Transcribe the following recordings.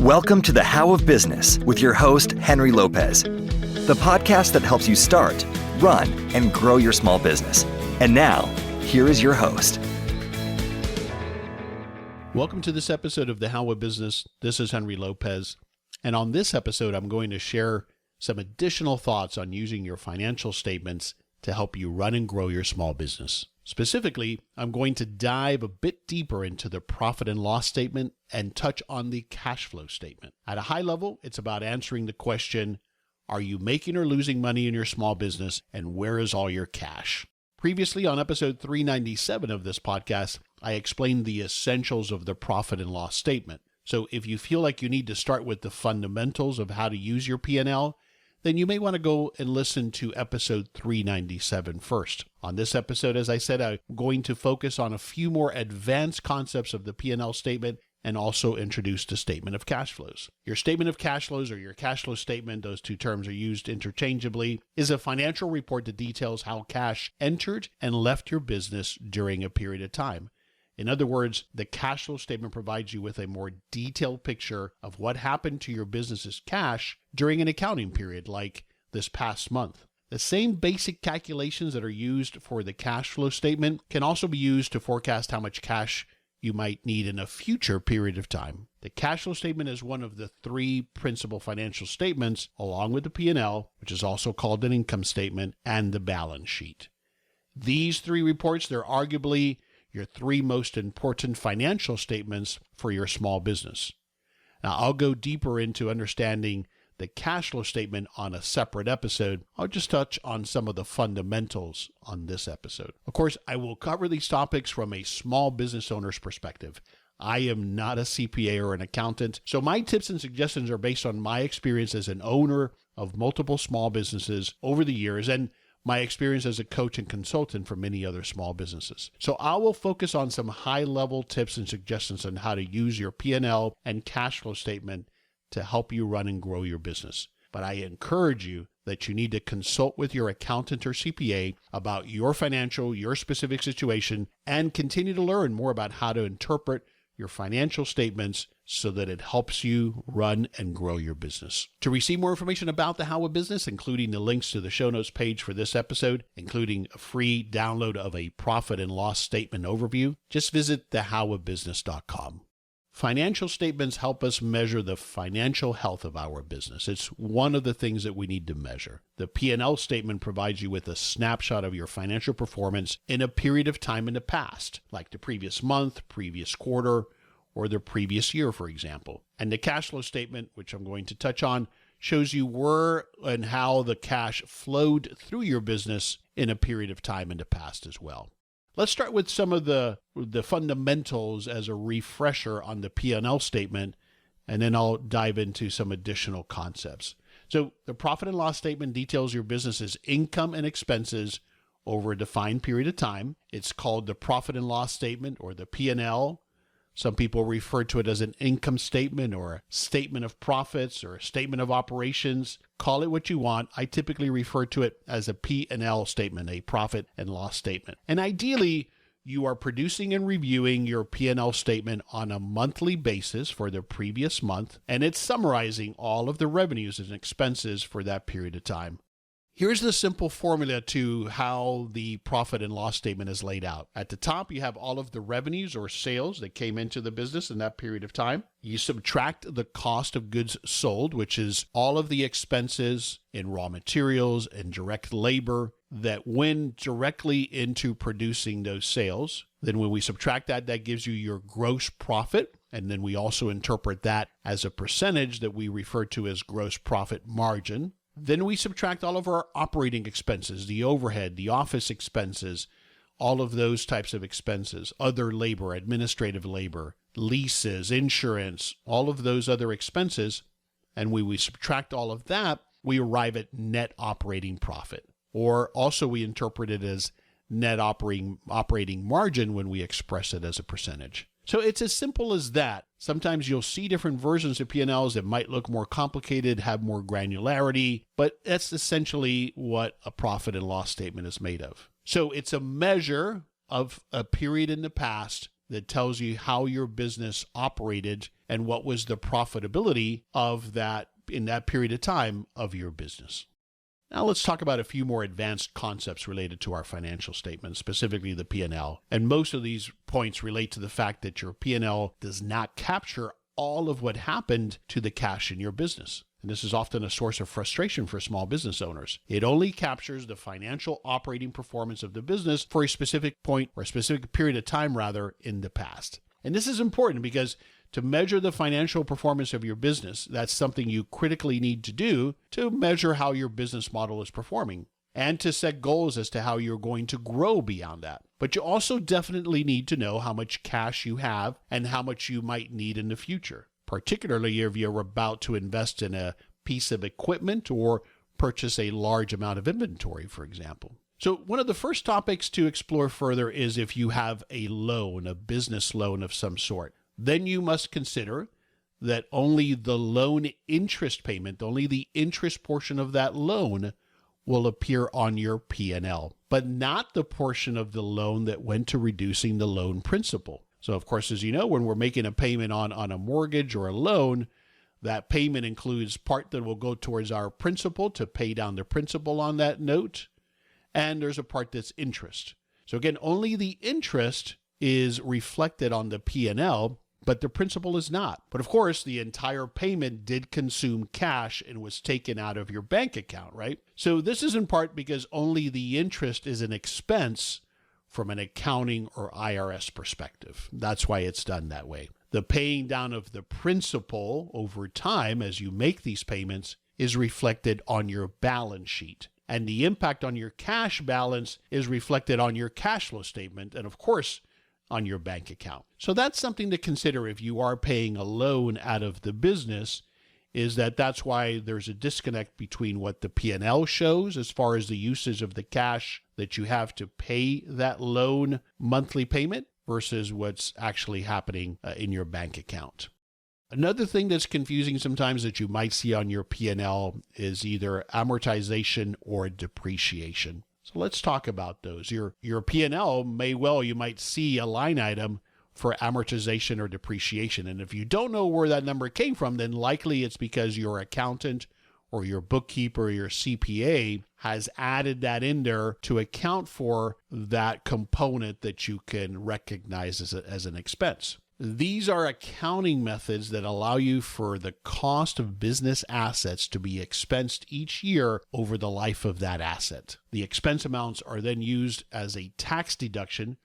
Welcome to the How of Business with your host, Henry Lopez, the podcast that helps you start, run, and grow your small business. And now, here is your host. Welcome to this episode of the How of Business. This is Henry Lopez. And on this episode, I'm going to share some additional thoughts on using your financial statements to help you run and grow your small business. Specifically, I'm going to dive a bit deeper into the profit and loss statement and touch on the cash flow statement. At a high level, it's about answering the question, are you making or losing money in your small business, and where is all your cash? Previously, on episode 397 of this podcast, I explained the essentials of the profit and loss statement. So if you feel like you need to start with the fundamentals of how to use your P&L, then you may want to go and listen to episode 397 first. On this episode, as I said, I'm going to focus on a few more advanced concepts of the P&L statement and also introduce the statement of cash flows. Your statement of cash flows or your cash flow statement, those two terms are used interchangeably, is a financial report that details how cash entered and left your business during a period of time. In other words, the cash flow statement provides you with a more detailed picture of what happened to your business's cash during an accounting period like this past month. The same basic calculations that are used for the cash flow statement can also be used to forecast how much cash you might need in a future period of time. The cash flow statement is one of the three principal financial statements, along with the P&L, which is also called an income statement, and the balance sheet. These three reports, they're arguably your three most important financial statements for your small business. Now, I'll go deeper into understanding the cash flow statement on a separate episode. I'll just touch on some of the fundamentals on this episode. Of course, I will cover these topics from a small business owner's perspective. I am not a CPA or an accountant, so my tips and suggestions are based on my experience as an owner of multiple small businesses over the years and my experience as a coach and consultant for many other small businesses. So I will focus on some high-level tips and suggestions on how to use your P&L and cash flow statement to help you run and grow your business. But I encourage you that you need to consult with your accountant or CPA about your specific situation, and continue to learn more about how to interpret your financial statements so that it helps you run and grow your business. To receive more information about the How of Business, including the links to the show notes page for this episode, including a free download of a profit and loss statement overview, just visit thehowofbusiness.com. Financial statements help us measure the financial health of our business. It's one of the things that we need to measure. The P&L statement provides you with a snapshot of your financial performance in a period of time in the past, like the previous month, previous quarter, or the previous year, for example. And the cash flow statement, which I'm going to touch on, shows you where and how the cash flowed through your business in a period of time in the past as well. Let's start with some of the fundamentals as a refresher on the P&L statement, and then I'll dive into some additional concepts. So the profit and loss statement details your business's income and expenses over a defined period of time. It's called the profit and loss statement, or the P&L. Some people refer to it as an income statement or a statement of profits or a statement of operations. Call it what you want. I typically refer to it as a P&L statement, a profit and loss statement. And ideally, you are producing and reviewing your P&L statement on a monthly basis for the previous month, and it's summarizing all of the revenues and expenses for that period of time. Here's the simple formula to how the profit and loss statement is laid out. At the top, you have all of the revenues or sales that came into the business in that period of time. You subtract the cost of goods sold, which is all of the expenses in raw materials and direct labor that went directly into producing those sales. Then when we subtract that, that gives you your gross profit. And then we also interpret that as a percentage that we refer to as gross profit margin. Then we subtract all of our operating expenses, the overhead, the office expenses, all of those types of expenses, other labor, administrative labor, leases, insurance, all of those other expenses. And when we subtract all of that, we arrive at net operating profit. Or also we interpret it as net operating margin when we express it as a percentage. So it's as simple as that. Sometimes you'll see different versions of P&Ls that might look more complicated, have more granularity, but that's essentially what a profit and loss statement is made of. So it's a measure of a period in the past that tells you how your business operated and what was the profitability of that in that period of time of your business. Now let's talk about a few more advanced concepts related to our financial statements, specifically the P&L. And most of these points relate to the fact that your P&L does not capture all of what happened to the cash in your business. And this is often a source of frustration for small business owners. It only captures the financial operating performance of the business for a specific point or a specific period of time, rather, in the past. And this is important because to measure the financial performance of your business, that's something you critically need to do to measure how your business model is performing and to set goals as to how you're going to grow beyond that. But you also definitely need to know how much cash you have and how much you might need in the future, particularly if you're about to invest in a piece of equipment or purchase a large amount of inventory, for example. So one of the first topics to explore further is if you have a loan, a business loan of some sort. Then you must consider that only the loan interest payment, only the interest portion of that loan will appear on your P&L, but not the portion of the loan that went to reducing the loan principal. So of course, as you know, when we're making a payment on a mortgage or a loan, that payment includes part that will go towards our principal to pay down the principal on that note, and there's a part that's interest. So again, only the interest is reflected on the P&L, but the principal is not. But of course, the entire payment did consume cash and was taken out of your bank account, right? So this is in part because only the interest is an expense from an accounting or IRS perspective. That's why it's done that way. The paying down of the principal over time as you make these payments is reflected on your balance sheet. And the impact on your cash balance is reflected on your cash flow statement and, of course, on your bank account. So that's something to consider if you are paying a loan out of the business, is that's why there's a disconnect between what the P&L shows as far as the usage of the cash that you have to pay that loan monthly payment versus what's actually happening in your bank account. Another thing that's confusing sometimes that you might see on your P&L is either amortization or depreciation. So let's talk about those. Your P&L you might see a line item for amortization or depreciation. And if you don't know where that number came from, then likely it's because your accountant or your bookkeeper or your CPA has added that in there to account for that component that you can recognize as an expense. These are accounting methods that allow you for the cost of business assets to be expensed each year over the life of that asset. The expense amounts are then used as a tax deduction,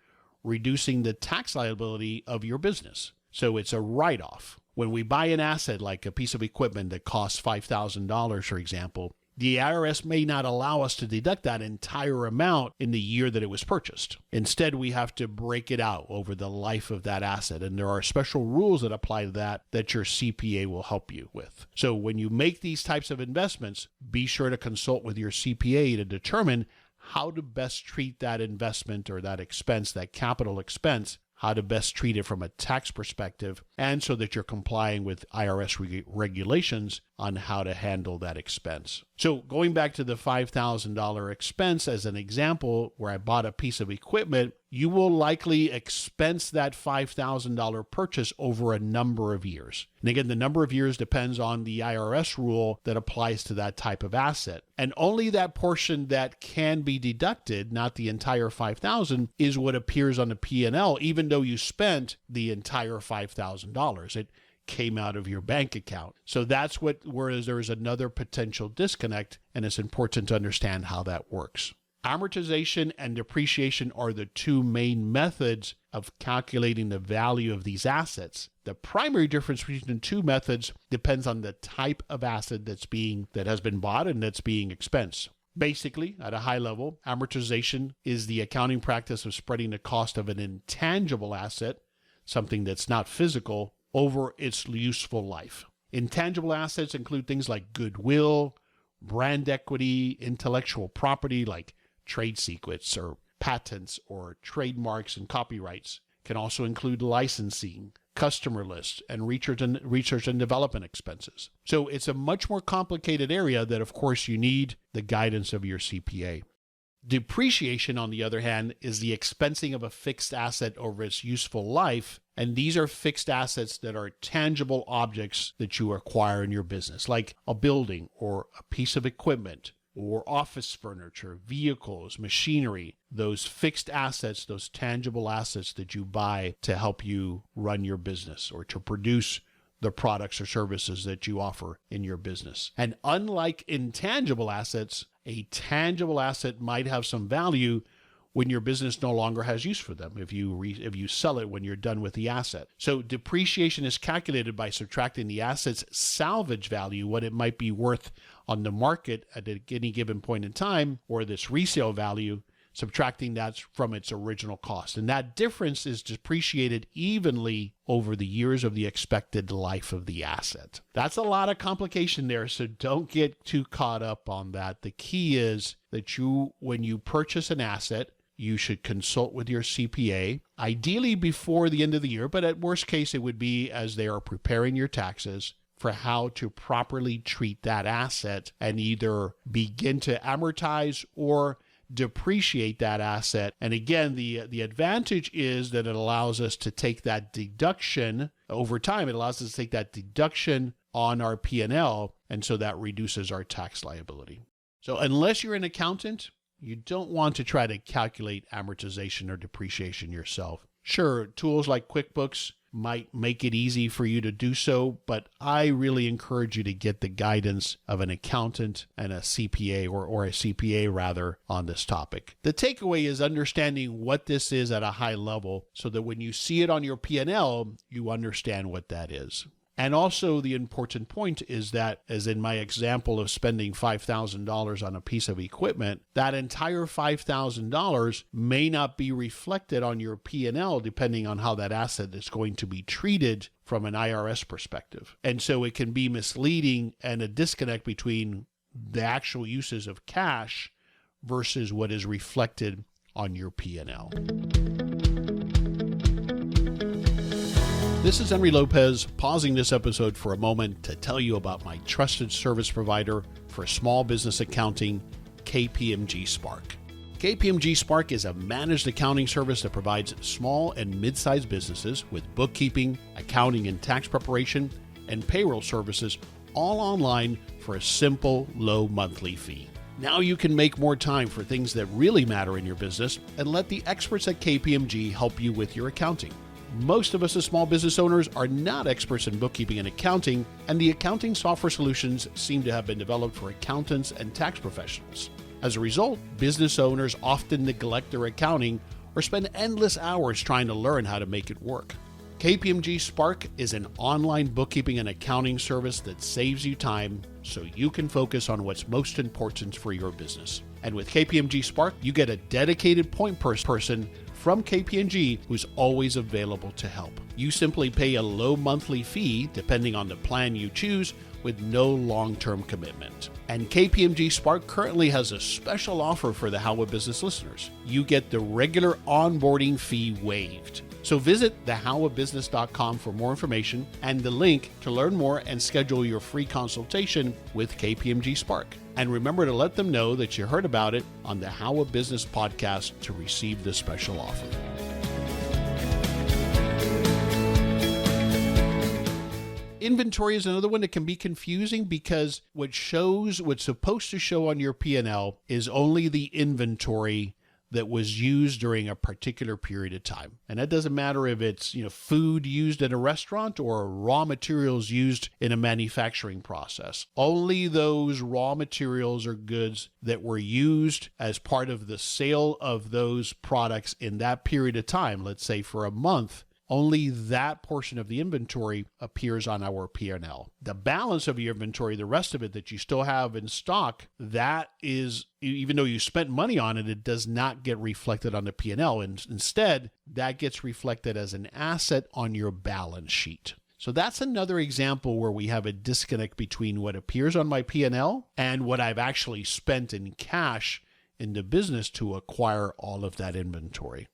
reducing the tax liability of your business. So it's a write-off. When we buy an asset like a piece of equipment that costs $5,000, for example, the IRS may not allow us to deduct that entire amount in the year that it was purchased. Instead, we have to break it out over the life of that asset. And there are special rules that apply to that your CPA will help you with. So when you make these types of investments, be sure to consult with your CPA to determine how to best treat that investment or that expense, that capital expense, how to best treat it from a tax perspective, and so that you're complying with IRS regulations on how to handle that expense. So going back to the $5,000 expense as an example, where I bought a piece of equipment, you will likely expense that $5,000 purchase over a number of years. And again, the number of years depends on the IRS rule that applies to that type of asset. And only that portion that can be deducted, not the entire $5,000, is what appears on the P&L, even though you spent the entire $5,000. It came out of your bank account. So that's whereas there's another potential disconnect, and it's important to understand how that works. Amortization and depreciation are the two main methods of calculating the value of these assets. The primary difference between the two methods depends on the type of asset that has been bought and that's being expensed. Basically, at a high level, amortization is the accounting practice of spreading the cost of an intangible asset, something that's not physical, over its useful life. Intangible assets include things like goodwill, brand equity, intellectual property like trade secrets or patents or trademarks and copyrights. Can also include licensing, customer lists, and research and development expenses. So it's a much more complicated area that, of course, you need the guidance of your CPA. Depreciation, on the other hand, is the expensing of a fixed asset over its useful life. And these are fixed assets that are tangible objects that you acquire in your business, like a building or a piece of equipment or office furniture, vehicles, machinery, those fixed assets, those tangible assets that you buy to help you run your business or to produce the products or services that you offer in your business. And unlike intangible assets, a tangible asset might have some value when your business no longer has use for them, if you sell it when you're done with the asset. So depreciation is calculated by subtracting the asset's salvage value, what it might be worth on the market at any given point in time, or this resale value, subtracting that from its original cost. And that difference is depreciated evenly over the years of the expected life of the asset. That's a lot of complication there, so don't get too caught up on that. The key is that when you purchase an asset, you should consult with your CPA, ideally before the end of the year, but at worst case, it would be as they are preparing your taxes for how to properly treat that asset and either begin to amortize or depreciate that asset. And again, the advantage is that it allows us to take that deduction over time. It allows us to take that deduction on our P&L, and so that reduces our tax liability. So unless you're an accountant, you don't want to try to calculate amortization or depreciation yourself. Sure, tools like QuickBooks might make it easy for you to do so, but I really encourage you to get the guidance of an accountant and a CPA or a CPA rather on this topic. The takeaway is understanding what this is at a high level so that when you see it on your P&L, you understand what that is. And also the important point is that, as in my example of spending $5,000 on a piece of equipment, that entire $5,000 may not be reflected on your P&L depending on how that asset is going to be treated from an IRS perspective. And so it can be misleading and a disconnect between the actual uses of cash versus what is reflected on your P&L. This is Henry Lopez, pausing this episode for a moment to tell you about my trusted service provider for small business accounting, KPMG Spark. KPMG Spark is a managed accounting service that provides small and mid-sized businesses with bookkeeping, accounting and tax preparation, and payroll services all online for a simple, low monthly fee. Now you can make more time for things that really matter in your business and let the experts at KPMG help you with your accounting. Most of us as small business owners are not experts in bookkeeping and accounting, and the accounting software solutions seem to have been developed for accountants and tax professionals. As a result, business owners often neglect their accounting or spend endless hours trying to learn how to make it work. KPMG Spark is an online bookkeeping and accounting service that saves you time so you can focus on what's most important for your business. And with KPMG Spark, you get a dedicated point person from KPMG who's always available to help. You simply pay a low monthly fee depending on the plan you choose with no long-term commitment. And KPMG Spark currently has a special offer for the How Would Business listeners. You get the regular onboarding fee waived. So visit thehowofbusiness.com for more information and the link to learn more and schedule your free consultation with KPMG Spark. And remember to let them know that you heard about it on the How of Business podcast to receive this special offer. Inventory is another one that can be confusing because what's supposed to show on your P&L is only the inventory that was used during a particular period of time. And that doesn't matter if it's, food used in a restaurant or raw materials used in a manufacturing process. Only those raw materials or goods that were used as part of the sale of those products in that period of time, let's say for a month, only that portion of the inventory appears on our P&L. The balance of your inventory, the rest of it that you still have in stock, that is, even though you spent money on it, it does not get reflected on the P&L. And instead, that gets reflected as an asset on your balance sheet. So that's another example where we have a disconnect between what appears on my P&L and what I've actually spent in cash in the business to acquire all of that inventory.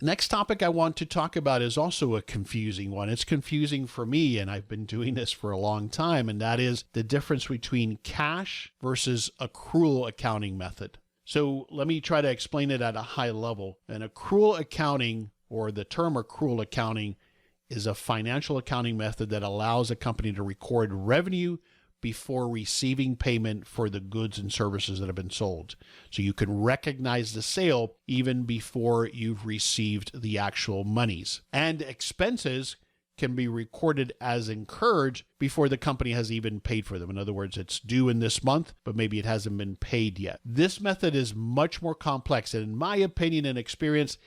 Next topic I want to talk about is also a confusing one. It's confusing for me, and I've been doing this for a long time, and that is the difference between cash versus accrual accounting method. So let me try to explain it at a high level. An accrual accounting, or the term accrual accounting, is a financial accounting method that allows a company to record revenue before receiving payment for the goods and services that have been sold. So you can recognize the sale even before you've received the actual monies. And expenses can be recorded as incurred before the company has even paid for them. In other words, it's due in this month, but maybe it hasn't been paid yet. This method is much more complex, and in my opinion and experience,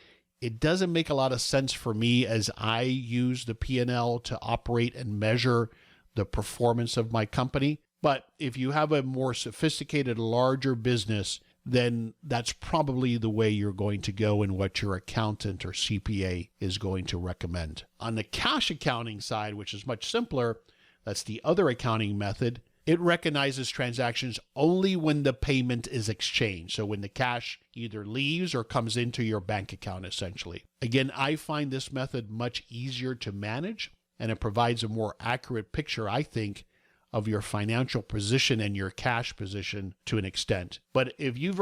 it doesn't make a lot of sense for me as I use the P&L to operate and measure the performance of my company. But if you have a more sophisticated, larger business, then that's probably the way you're going to go and what your accountant or CPA is going to recommend. On the cash accounting side, which is much simpler, that's the other accounting method. It recognizes transactions only when the payment is exchanged. So when the cash either leaves or comes into your bank account, essentially. Again, I find this method much easier to manage, and it provides a more accurate picture, I think, of your financial position and your cash position to an extent. But if you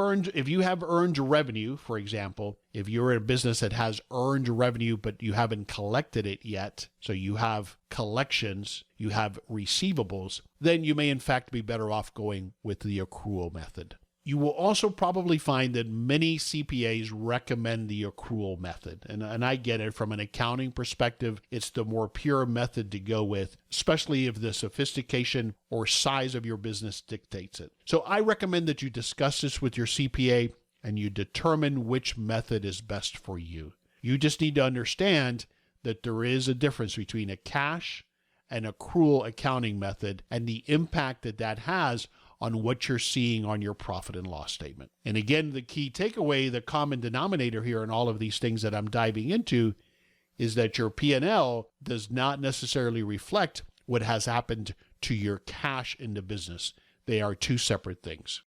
have earned revenue, for example, if you're in a business that has earned revenue, but you haven't collected it yet, so you have collections, you have receivables, then you may in fact be better off going with the accrual method. You will also probably find that many CPAs recommend the accrual method. And I get it from an accounting perspective. It's the more pure method to go with, especially if the sophistication or size of your business dictates it. So I recommend that you discuss this with your CPA and you determine which method is best for you. You just need to understand that there is a difference between a cash and accrual accounting method and the impact that that has on what you're seeing on your profit and loss statement. And again, the key takeaway, the common denominator here in all of these things that I'm diving into is that your P&L does not necessarily reflect what has happened to your cash in the business. They are two separate things.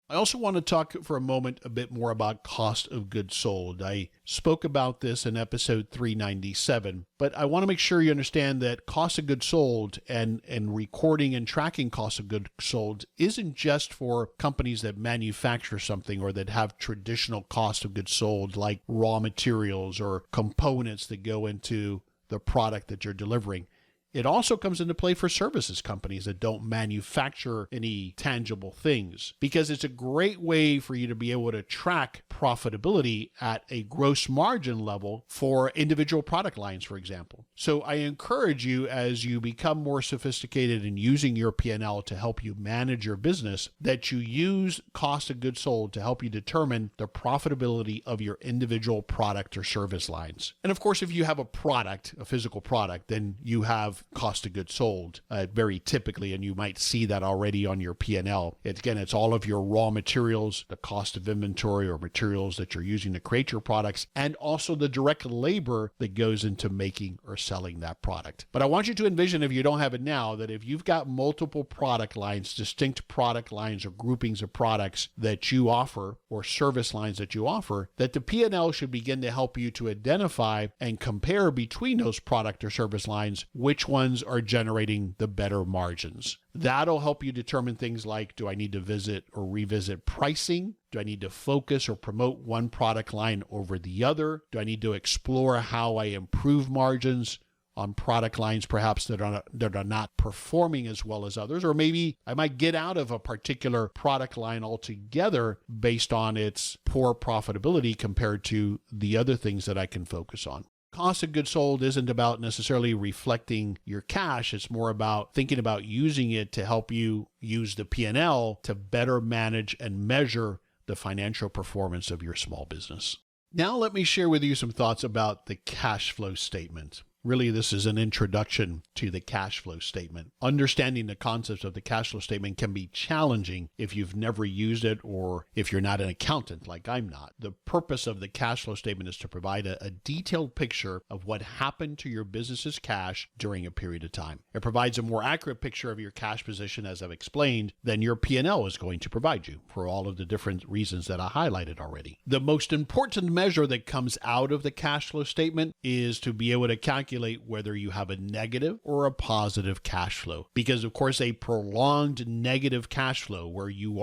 I also want to talk for a moment a bit more about cost of goods sold. I spoke about this in episode 397, but I want to make sure you understand that cost of goods sold and recording and tracking cost of goods sold isn't just for companies that manufacture something or that have traditional cost of goods sold like raw materials or components that go into the product that you're delivering. It also comes into play for services companies that don't manufacture any tangible things, because it's a great way for you to be able to track profitability at a gross margin level for individual product lines, for example. So I encourage you, as you become more sophisticated in using your P&L to help you manage your business, that you use cost of goods sold to help you determine the profitability of your individual product or service lines. And of course, if you have a product, a physical product, then you have cost of goods sold very typically, and you might see that already on your P&L. It's all of your raw materials, the cost of inventory or materials that you're using to create your products, and also the direct labor that goes into making or selling that product. But I want you to envision, if you don't have it now, that if you've got multiple product lines, distinct product lines or groupings of products that you offer or service lines that you offer, that the P&L should begin to help you to identify and compare between those product or service lines which ones are generating the better margins. That'll help you determine things like, do I need to visit or revisit pricing? Do I need to focus or promote one product line over the other? Do I need to explore how I improve margins on product lines perhaps that are not performing as well as others? Or maybe I might get out of a particular product line altogether based on its poor profitability compared to the other things that I can focus on. Cost of goods sold isn't about necessarily reflecting your cash. It's more about thinking about using it to help you use the P&L to better manage and measure the financial performance of your small business. Now let me share with you some thoughts about the cash flow statement. Really, this is an introduction to the cash flow statement. Understanding the concepts of the cash flow statement can be challenging if you've never used it or if you're not an accountant like I'm not. The purpose of the cash flow statement is to provide a detailed picture of what happened to your business's cash during a period of time. It provides a more accurate picture of your cash position, as I've explained, than your P&L is going to provide you for all of the different reasons that I highlighted already. The most important measure that comes out of the cash flow statement is to be able to calculate calculate whether you have a negative or a positive cash flow. Because of course, a prolonged negative cash flow where you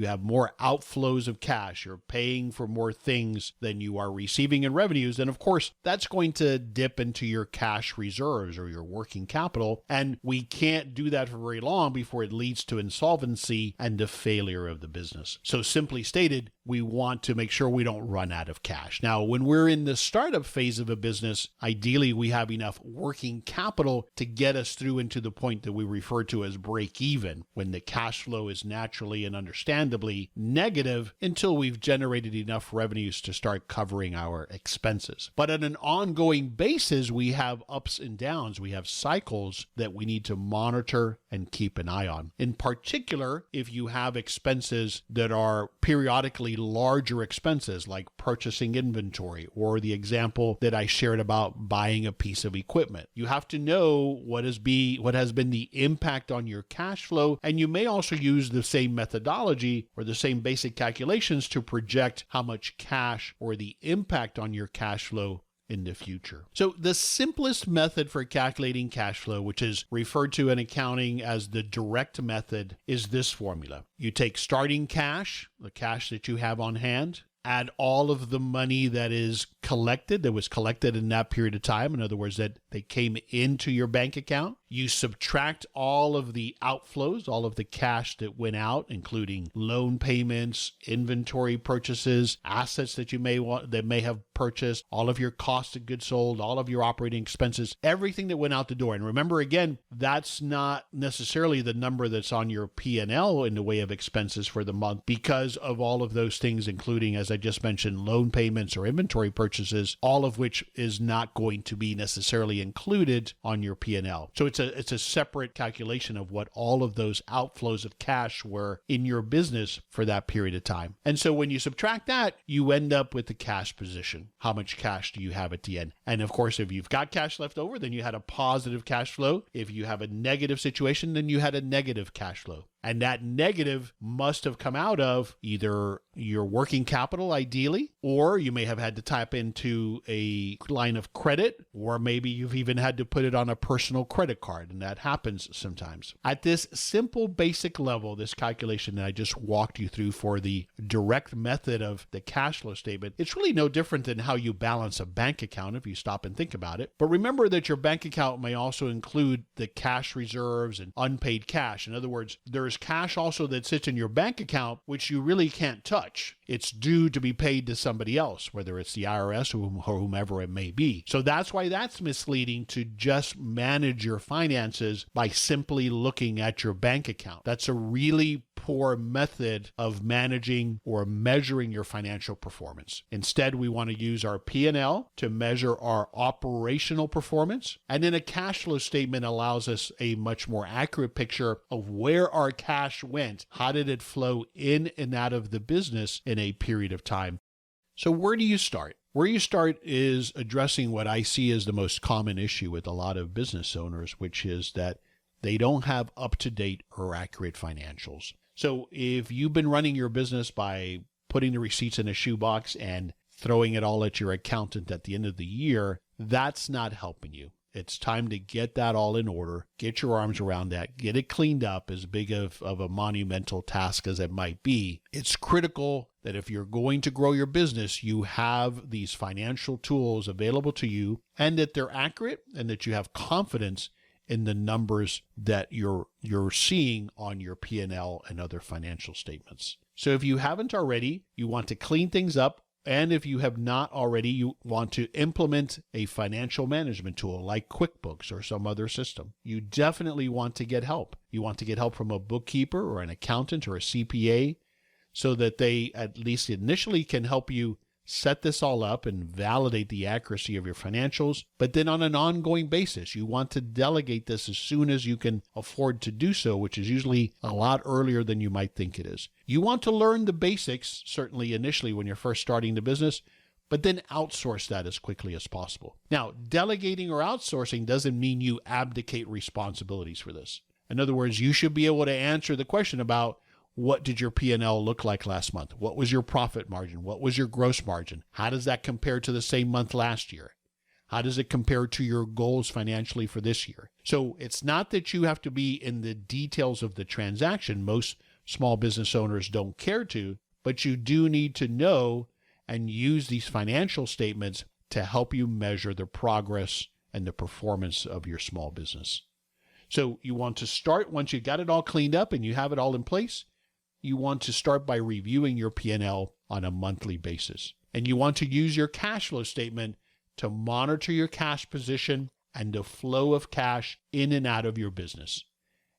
have more outflows of cash, you're paying for more things than you are receiving in revenues, then of course, that's going to dip into your cash reserves or your working capital. And we can't do that for very long before it leads to insolvency and the failure of the business. So simply stated, we want to make sure we don't run out of cash. Now, when we're in the startup phase of a business, ideally we have enough working capital to get us through into the point that we refer to as break even, when the cash flow is naturally and understandably negative until we've generated enough revenues to start covering our expenses. But on an ongoing basis, we have ups and downs. We have cycles that we need to monitor and keep an eye on. In particular, if you have expenses that are periodically larger expenses like purchasing inventory, or the example that I shared about buying a piece of equipment, you have to know what has been the impact on your cash flow, and you may also use the same methodology or the same basic calculations to project how much cash or the impact on your cash flow in the future. So the simplest method for calculating cash flow, which is referred to in accounting as the direct method, is this formula. You take starting cash, the cash that you have on hand, add all of the money that was collected in that period of time. In other words, that they came into your bank account. You subtract all of the outflows, all of the cash that went out, including loan payments, inventory purchases, assets that you may have purchased, all of your cost of goods sold, all of your operating expenses, everything that went out the door. And remember, again, that's not necessarily the number that's on your P&L in the way of expenses for the month, because of all of those things, including, as I just mentioned, loan payments or inventory purchases, all of which is not going to be necessarily included on your P&L. So it's a separate calculation of what all of those outflows of cash were in your business for that period of time. And so when you subtract that, you end up with the cash position. How much cash do you have at the end? And of course, if you've got cash left over, then you had a positive cash flow. If you have a negative situation, then you had a negative cash flow. And that negative must have come out of either your working capital, ideally, or you may have had to tap into a line of credit, or maybe you've even had to put it on a personal credit card, and that happens sometimes. At this simple basic level, this calculation that I just walked you through for the direct method of the cash flow statement, it's really no different than how you balance a bank account if you stop and think about it. But remember that your bank account may also include the cash reserves and unpaid cash. In other words, there's cash also that sits in your bank account, which you really can't touch. It's due to be paid to somebody else, whether it's the IRS or whomever it may be. So that's why that's misleading to just manage your finances by simply looking at your bank account. That's a really poor method of managing or measuring your financial performance. Instead, we want to use our P&L to measure our operational performance. And then a cash flow statement allows us a much more accurate picture of where our cash went. How did it flow in and out of the business in a period of time? So where do you start? Where you start is addressing what I see as the most common issue with a lot of business owners, which is that they don't have up-to-date or accurate financials. So if you've been running your business by putting the receipts in a shoebox and throwing it all at your accountant at the end of the year, that's not helping you. It's time to get that all in order, get your arms around that, get it cleaned up, as big of a monumental task as it might be. It's critical that if you're going to grow your business, you have these financial tools available to you, and that they're accurate, and that you have confidence in the numbers that you're seeing on your P&L and other financial statements. So if you haven't already, you want to clean things up. And if you have not already, you want to implement a financial management tool like QuickBooks or some other system. You definitely want to get help. You want to get help from a bookkeeper or an accountant or a CPA, so that they at least initially can help you set this all up and validate the accuracy of your financials. But then on an ongoing basis, you want to delegate this as soon as you can afford to do so, which is usually a lot earlier than you might think it is. You want to learn the basics, certainly initially when you're first starting the business, but then outsource that as quickly as possible. Now, delegating or outsourcing doesn't mean you abdicate responsibilities for this. In other words, you should be able to answer the question about, what did your P&L look like last month? What was your profit margin? What was your gross margin? How does that compare to the same month last year? How does it compare to your goals financially for this year? So it's not that you have to be in the details of the transaction. Most small business owners don't care to, but you do need to know and use these financial statements to help you measure the progress and the performance of your small business. So you want to start, once you got it all cleaned up and you have it all in place, you want to start by reviewing your P&L on a monthly basis. And you want to use your cash flow statement to monitor your cash position and the flow of cash in and out of your business.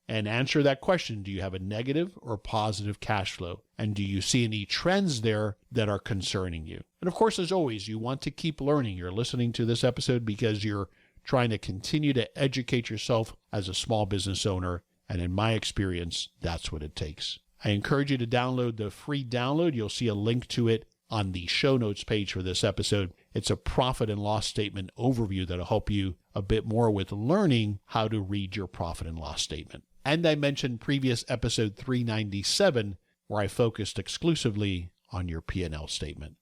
And answer that question, do you have a negative or positive cash flow? And do you see any trends there that are concerning you? And of course, as always, you want to keep learning. You're listening to this episode because you're trying to continue to educate yourself as a small business owner. And in my experience, that's what it takes. I encourage you to download the free download. You'll see a link to it on the show notes page for this episode. It's a profit and loss statement overview that'll help you a bit more with learning how to read your profit and loss statement. And I mentioned previous episode 397, where I focused exclusively on your P&L statement.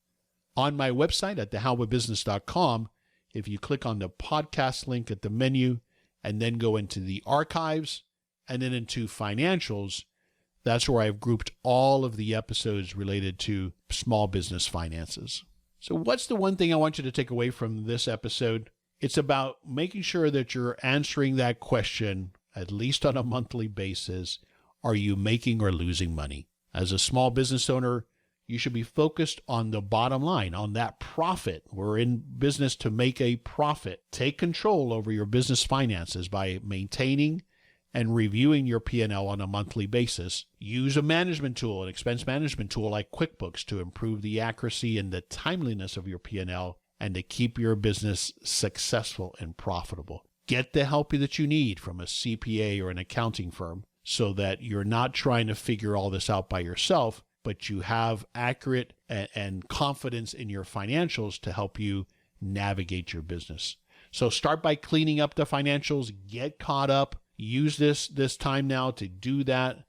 On my website at thehowofbusiness.com, if you click on the podcast link at the menu and then go into the archives and then into financials, that's where I've grouped all of the episodes related to small business finances. So what's the one thing I want you to take away from this episode? It's about making sure that you're answering that question, at least on a monthly basis. Are you making or losing money? As a small business owner, you should be focused on the bottom line, on that profit. We're in business to make a profit. Take control over your business finances by maintaining and reviewing your P&L on a monthly basis. Use a management tool, an expense management tool like QuickBooks, to improve the accuracy and the timeliness of your P&L and to keep your business successful and profitable. Get the help that you need from a CPA or an accounting firm so that you're not trying to figure all this out by yourself, but you have accurate and confidence in your financials to help you navigate your business. So start by cleaning up the financials, get caught up. Use this time now to do that.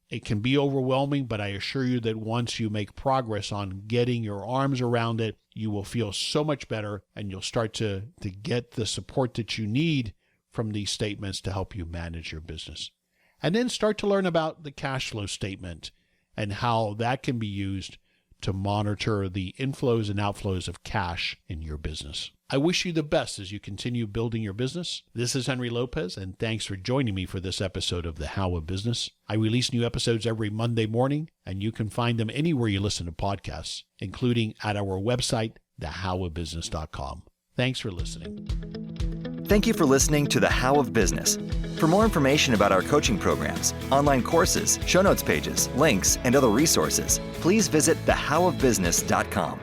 It can be overwhelming, but I assure you that once you make progress on getting your arms around it, you will feel so much better and you'll start to get the support that you need from these statements to help you manage your business. And then start to learn about the cash flow statement and how that can be used to monitor the inflows and outflows of cash in your business. I wish you the best as you continue building your business. This is Henry Lopez, and thanks for joining me for this episode of The How of Business. I release new episodes every Monday morning, and you can find them anywhere you listen to podcasts, including at our website, thehowofbusiness.com. Thanks for listening. Thank you for listening to The How of Business. For more information about our coaching programs, online courses, show notes pages, links, and other resources, please visit thehowofbusiness.com.